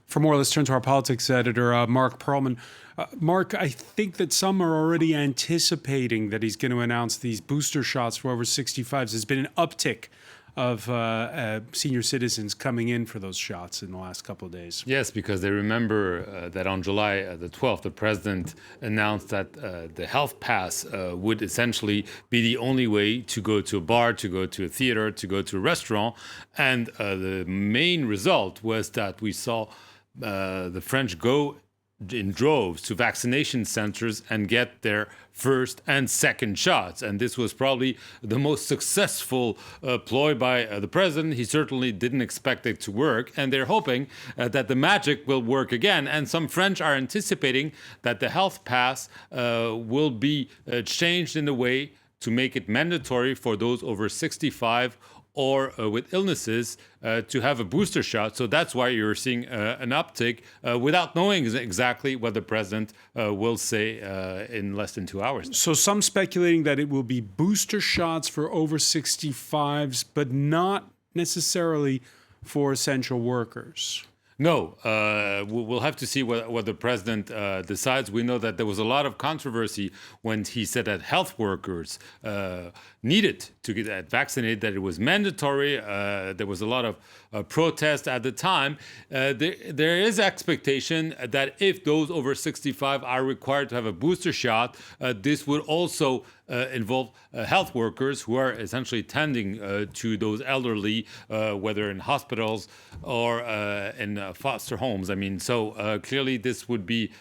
For more, let's turn to our politics editor, Marc Perelman. Marc, I think that some are already anticipating that he's going to announce these booster shots for over 65s. There's been an uptick of senior citizens coming in for those shots in the last couple of days. Yes, because they remember that on July the 12th, the president announced that the health pass would essentially be the only way to go to a bar, to go to a theater, to go to a restaurant. And the main result was that we saw the French go in droves to vaccination centers and get their first and second shots. And this was probably the most successful ploy by the president. He certainly didn't expect it to work. And they're hoping that the magic will work again. And some French are anticipating that the health pass will be changed in a way to make it mandatory for those over 65 or with illnesses to have a booster shot. So that's why you're seeing an uptick without knowing exactly what the president will say in less than 2 hours. So some speculating that it will be booster shots for over 65s, but not necessarily for essential workers. No, we'll have to see what the president decides. We know that there was a lot of controversy when he said that health workers needed to get vaccinated, that it was mandatory. There was a lot of protest at the time. There is expectation that if those over 65 are required to have a booster shot, this would also involve health workers who are essentially tending to those elderly, whether in hospitals or in foster homes. I mean, so clearly this would be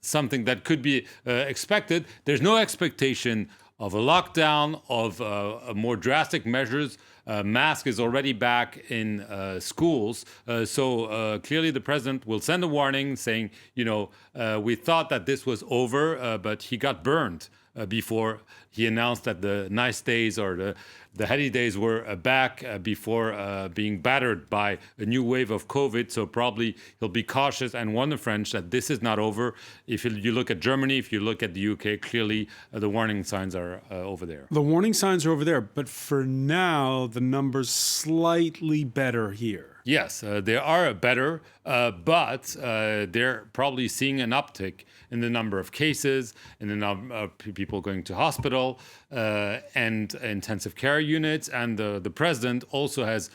something that could be expected. There's no expectation of a lockdown, of more drastic measures. Mask is already back in schools. So clearly the president will send a warning saying, we thought that this was over, but he got burned before he announced that the nice days or the heady days were back before being battered by a new wave of COVID. So probably he'll be cautious and warn the French that this is not over. If you look at Germany, if you look at the UK, clearly the warning signs are over there. The warning signs are over there, but for now, the numbers slightly better here. Yes, they are better, but they're probably seeing an uptick in the number of cases, in the number of people going to hospital and intensive care units. And the president also has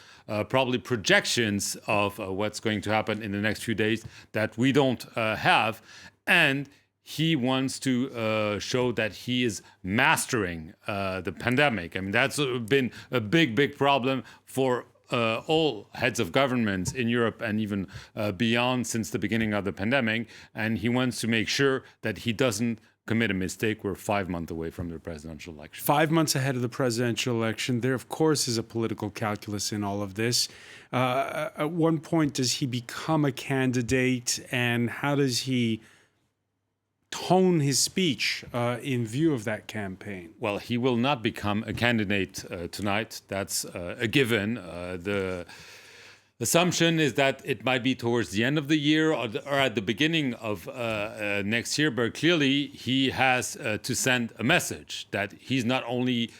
probably projections of what's going to happen in the next few days that we don't have. And he wants to show that he is mastering the pandemic. I mean, that's been a big problem for all heads of governments in Europe and even beyond since the beginning of the pandemic. And he wants to make sure that he doesn't commit a mistake. We're 5 months away from the presidential election. 5 months ahead of the presidential election. There, of course, is a political calculus in all of this. At one point, does he become a candidate, and how does he tone his speech in view of that campaign? Well, he will not become a candidate tonight. That's a given. The assumption is that it might be towards the end of the year or at the beginning of next year. But clearly, he has to send a message that he's not only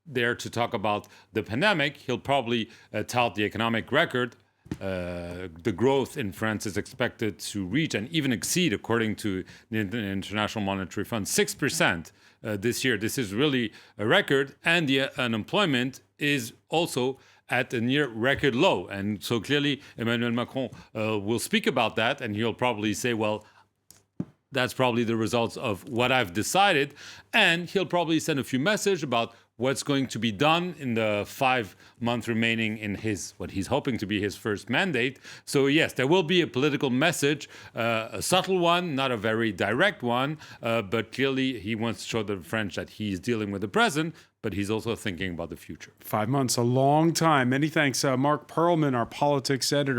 there to talk about the pandemic, he'll probably tout the economic record. The growth in France is expected to reach and even exceed, according to the International Monetary Fund, 6% this year. This is really a record, and the unemployment is also at a near record low. And so clearly Emmanuel Macron will speak about that, and he'll probably say, well, that's probably the results of what I've decided. And he'll probably send a few messages about what's going to be done in the 5 months remaining in what he's hoping to be his first mandate. So yes, there will be a political message, a subtle one, not a very direct one, but clearly he wants to show the French that he's dealing with the present, but he's also thinking about the future. 5 months, a long time. Many thanks, Marc Perelman, our politics editor.